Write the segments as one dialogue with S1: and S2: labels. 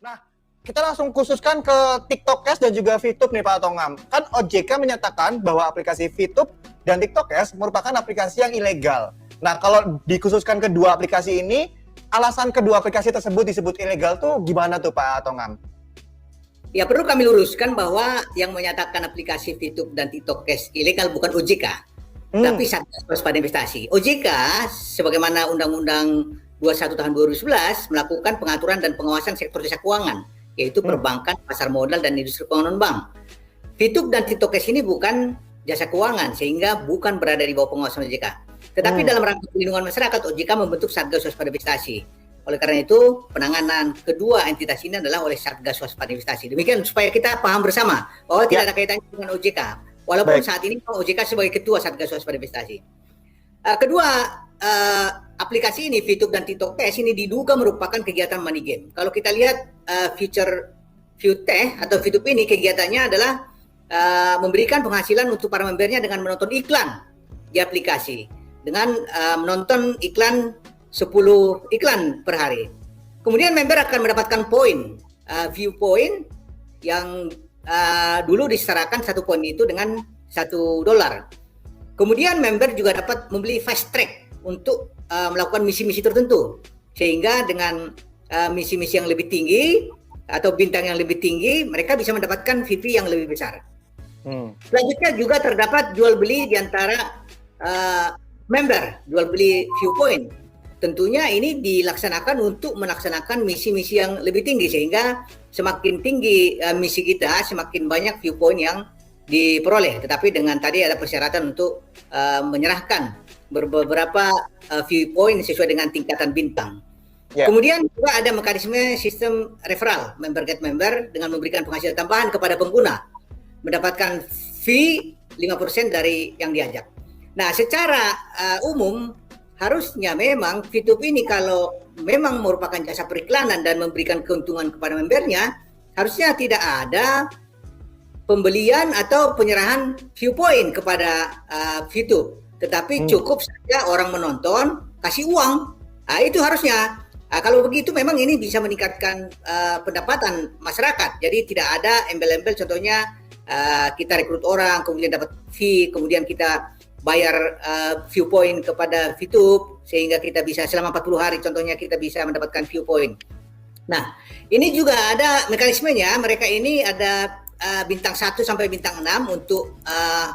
S1: Nah, kita langsung khususkan ke TikTok Cash dan juga VTube nih Pak Tongam. Kan OJK menyatakan bahwa aplikasi VTube dan TikTok Cash merupakan aplikasi yang ilegal. Nah, kalau dikhususkan kedua aplikasi ini, alasan kedua aplikasi tersebut disebut ilegal tuh gimana tuh Pak Tongam?
S2: Ya, perlu kami luruskan bahwa yang menyatakan aplikasi VTube dan TikTok Cash ilegal bukan OJK, tapi Satgas Waspada Investasi. OJK, sebagaimana Undang-Undang 21 tahun 2011, melakukan pengaturan dan pengawasan sektor jasa keuangan, yaitu perbankan, pasar modal, dan industri keuangan non-bank. VTube dan TikTok Cash ini bukan jasa keuangan, sehingga bukan berada di bawah pengawasan OJK. Tetapi dalam rangka perlindungan masyarakat, OJK membentuk Satgas Waspada Investasi. Oleh karena itu, penanganan kedua entitas ini adalah oleh Satgas Waspada Investasi. Demikian supaya kita paham bersama bahwa tidak ada kaitannya dengan OJK. Walaupun saat ini OJK sebagai ketua Satgas Waspada Investasi. Kedua, aplikasi ini, VTube dan TikTok Cash ini diduga merupakan kegiatan money game. Kalau kita lihat feature VTube atau VTube ini, kegiatannya adalah memberikan penghasilan untuk para membernya dengan menonton iklan di aplikasi. Dengan menonton iklan 10 iklan per hari. Kemudian member akan mendapatkan poin, view point yang dulu disetarakan 1 poin itu dengan $1. Kemudian member juga dapat membeli fast track untuk melakukan misi-misi tertentu. Sehingga dengan misi-misi yang lebih tinggi atau bintang yang lebih tinggi, mereka bisa mendapatkan VP yang lebih besar. Selanjutnya juga terdapat jual beli di antara member, jual beli view point. Tentunya ini dilaksanakan untuk melaksanakan misi-misi yang lebih tinggi, sehingga semakin tinggi misi kita, semakin banyak viewpoint yang diperoleh. Tetapi dengan tadi ada persyaratan untuk menyerahkan beberapa viewpoint sesuai dengan tingkatan bintang. Kemudian juga ada mekanisme sistem referral, member get member, dengan memberikan penghasilan tambahan kepada pengguna, mendapatkan fee 5% dari yang diajak. Nah, secara umum harusnya memang VTube ini kalau memang merupakan jasa periklanan dan memberikan keuntungan kepada membernya, harusnya tidak ada pembelian atau penyerahan viewpoint kepada VTube. Tetapi cukup saja orang menonton, kasih uang. Nah, itu harusnya. Kalau begitu memang ini bisa meningkatkan pendapatan masyarakat. Jadi tidak ada embel-embel, contohnya kita rekrut orang, kemudian dapat fee, kemudian kita bayar viewpoint kepada VTube sehingga kita bisa selama 40 hari contohnya kita bisa mendapatkan viewpoint. Nah, ini juga ada mekanismenya. Mereka ini ada bintang 1 sampai bintang 6 untuk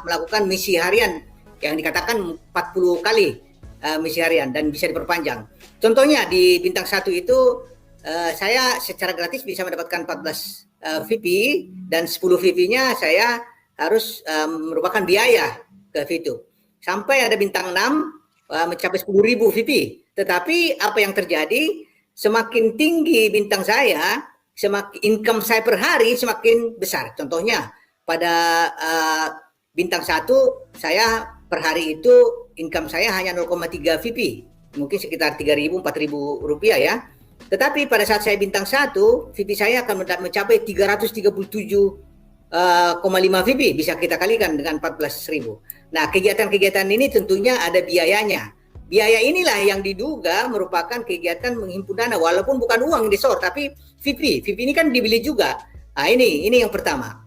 S2: melakukan misi harian yang dikatakan 40 kali misi harian dan bisa diperpanjang. Contohnya di bintang 1 itu saya secara gratis bisa mendapatkan 14 VP dan 10 VP-nya saya harus merupakan biaya ke VTube. Sampai ada bintang 6 mencapai 10.000 VP. Tetapi apa yang terjadi, semakin tinggi bintang saya, semakin income saya per hari semakin besar. Contohnya pada bintang 1 saya per hari itu income saya hanya 0,3 VP. Mungkin sekitar 3.000, 4.000 rupiah ya. Tetapi pada saat saya bintang 1, VP saya akan mencapai 337,5 VP, bisa kita kalikan dengan 14.000. Nah, kegiatan-kegiatan ini tentunya ada biayanya. Biaya inilah yang diduga merupakan kegiatan menghimpun dana, walaupun bukan uang yang disetor, tapi VP. VP ini kan dibeli juga. Nah, ini yang pertama.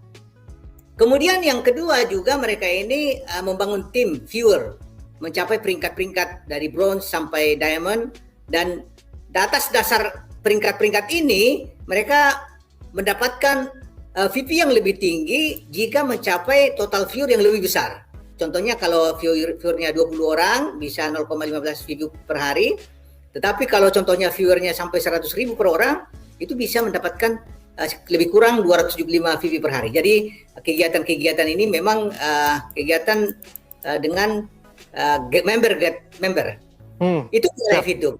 S2: Kemudian yang kedua juga mereka ini membangun tim viewer, mencapai peringkat-peringkat dari bronze sampai diamond, dan di atas dasar peringkat-peringkat ini mereka mendapatkan VP yang lebih tinggi jika mencapai total viewer yang lebih besar. Contohnya kalau viewernya 20 orang bisa 0,15 view per hari. Tetapi kalau contohnya viewernya sampai 100.000 per orang, itu bisa mendapatkan lebih kurang 275 view per hari. Jadi kegiatan-kegiatan ini memang kegiatan dengan get member. Itu live itu.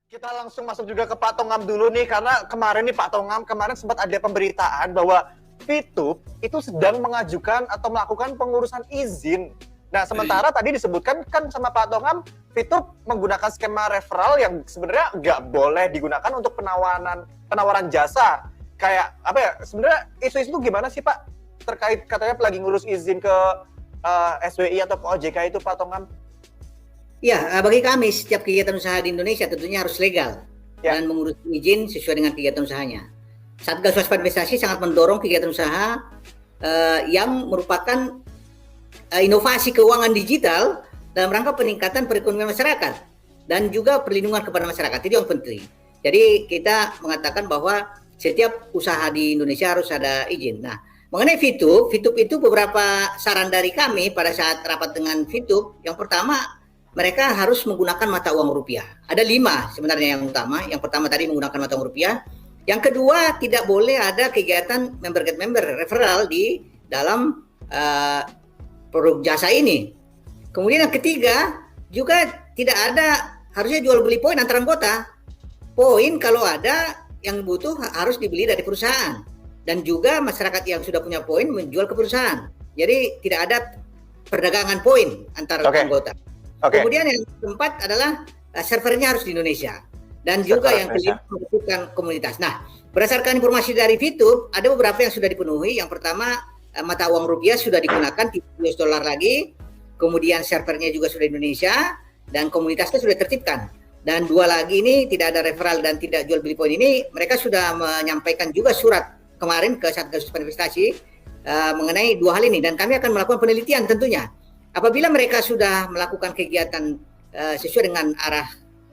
S1: Kita langsung masuk juga ke Pak Tongam dulu nih, karena kemarin nih Pak Tongam, kemarin sempat ada pemberitaan bahwa VTube itu sedang mengajukan atau melakukan pengurusan izin. Nah, sementara tadi disebutkan kan sama Pak Tongam, VTube menggunakan skema referral yang sebenarnya nggak boleh digunakan untuk penawaran jasa. Kayak apa ya, sebenarnya isu-isu itu gimana sih Pak? Terkait katanya lagi ngurus izin ke SWI atau ke OJK itu Pak Tongam?
S2: Ya, bagi kami setiap kegiatan usaha di Indonesia tentunya harus legal dan mengurus izin sesuai dengan kegiatan usahanya. Satgas Waspada Investasi sangat mendorong kegiatan usaha yang merupakan inovasi keuangan digital dalam rangka peningkatan perekonomian masyarakat dan juga perlindungan kepada masyarakat. Itu yang penting. Jadi kita mengatakan bahwa setiap usaha di Indonesia harus ada izin. Nah, mengenai FITUB itu beberapa saran dari kami pada saat rapat dengan FITUB. Yang pertama, mereka harus menggunakan mata uang rupiah. Ada 5 sebenarnya yang utama. Yang pertama tadi menggunakan mata uang rupiah. Yang kedua, tidak boleh ada kegiatan member get member referral di dalam produk jasa ini. Kemudian yang ketiga, juga tidak ada harusnya jual beli poin antar anggota. Poin kalau ada yang butuh harus dibeli dari perusahaan. Dan juga masyarakat yang sudah punya poin menjual ke perusahaan. Jadi tidak ada perdagangan poin antar anggota. Kemudian yang keempat adalah servernya harus di Indonesia. Dan juga yang kelima membutuhkan komunitas. Nah, berdasarkan informasi dari FITUB, ada beberapa yang sudah dipenuhi. Yang pertama, mata uang rupiah sudah digunakan, tidak US dollar lagi. Kemudian servernya juga sudah di Indonesia. Dan komunitasnya sudah tertibkan. Dan 2 lagi ini tidak ada referral dan tidak jual beli poin ini. Mereka sudah menyampaikan juga surat kemarin ke Satgas Waspada Investasi mengenai 2 hal ini. Dan kami akan melakukan penelitian tentunya. Apabila mereka sudah melakukan kegiatan sesuai dengan arah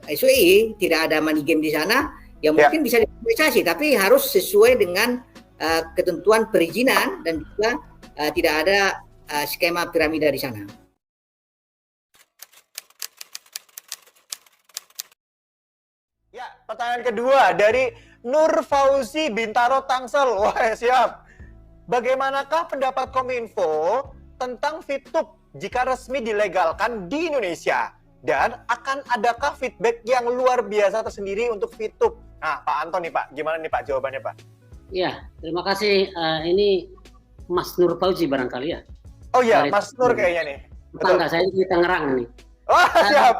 S2: SWI, tidak ada money game di sana, ya mungkin bisa diinvestasi, tapi harus sesuai dengan ketentuan perizinan dan juga tidak ada skema piramida di sana.
S1: Ya, pertanyaan kedua dari Nur Fauzi Bintaro Tangsel. Wah, siap. Bagaimanakah pendapat Kominfo tentang FITUB jika resmi dilegalkan di Indonesia? Dan akan adakah feedback yang luar biasa tersendiri untuk FITUB? Nah, Pak Anton nih Pak, gimana nih Pak jawabannya Pak?
S3: Iya, terima kasih. Ini Mas Nur Fauzi barangkali ya?
S1: Oh iya, Mas Nur kayaknya nih.
S3: Tetangga saya di Tangerang nih.
S1: Oh, siap.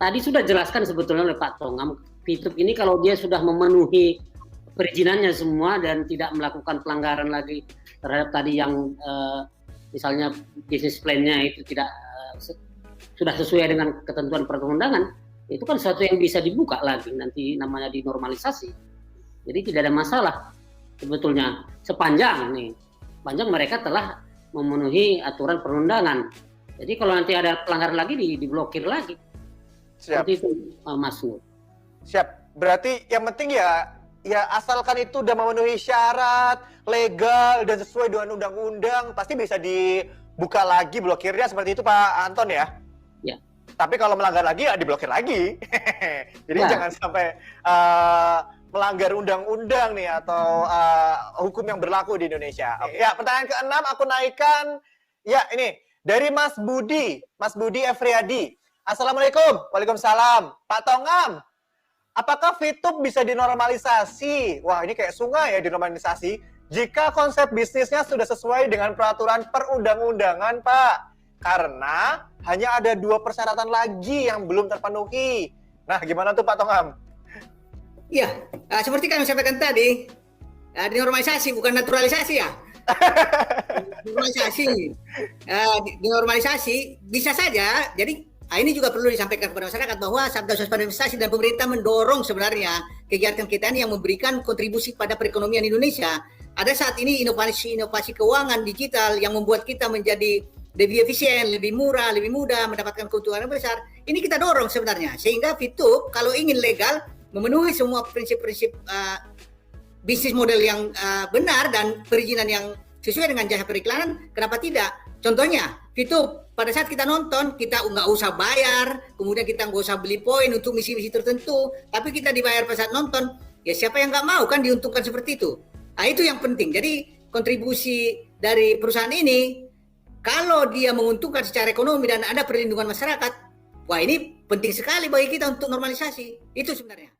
S3: Tadi sudah jelaskan sebetulnya oleh Pak Tongam, FITUB ini kalau dia sudah memenuhi perizinannya semua dan tidak melakukan pelanggaran lagi terhadap tadi yang misalnya bisnis plan-nya itu tidak sudah sesuai dengan ketentuan perundang-undangan, itu kan sesuatu yang bisa dibuka lagi nanti namanya dinormalisasi. Jadi tidak ada masalah sebetulnya sepanjang mereka telah memenuhi aturan perundangan. Jadi kalau nanti ada pelanggaran lagi diblokir lagi.
S1: Siap.
S3: Seperti itu Mas Nur.
S1: Siap. Berarti yang penting ya asalkan itu udah memenuhi syarat, legal dan sesuai dengan undang-undang, pasti bisa dibuka lagi blokirnya seperti itu Pak Anton ya.
S3: Ya.
S1: Tapi kalau melanggar lagi ya diblokir lagi. Jadi jangan sampai melanggar undang-undang nih atau hukum yang berlaku di Indonesia. Ya, pertanyaan ke-6 aku naikkan. Ya, ini dari Mas Budi Efriadi. Assalamualaikum. Waalaikumsalam. Pak Tongam, apakah FITUB bisa dinormalisasi? Wah, ini kayak sungai ya dinormalisasi. Jika konsep bisnisnya sudah sesuai dengan peraturan perundang-undangan, Pak. Karena hanya ada 2 persyaratan lagi yang belum terpenuhi. Nah, gimana tuh Pak Tongam?
S2: Iya, seperti kami sampaikan tadi, dinormalisasi bukan naturalisasi ya. Dinormalisasi bisa saja. Jadi ini juga perlu disampaikan kepada masyarakat bahwa Satgas Waspada Investasi dan pemerintah mendorong sebenarnya kegiatan kita ini yang memberikan kontribusi pada perekonomian Indonesia. Ada saat ini inovasi keuangan digital yang membuat kita menjadi lebih efisien, lebih murah, lebih mudah, mendapatkan keuntungan yang besar. Ini kita dorong sebenarnya. Sehingga FITUB kalau ingin legal, memenuhi semua prinsip-prinsip bisnis model yang benar dan perizinan yang sesuai dengan jasa periklanan, kenapa tidak? Contohnya, FITUB, pada saat kita nonton, kita nggak usah bayar, kemudian kita nggak usah beli poin untuk misi-misi tertentu, tapi kita dibayar pada saat nonton, ya siapa yang nggak mau kan diuntungkan seperti itu. Nah, itu yang penting. Jadi, kontribusi dari perusahaan ini, kalau dia menguntungkan secara ekonomi dan ada perlindungan masyarakat, wah ini penting sekali bagi kita untuk normalisasi. Itu sebenarnya.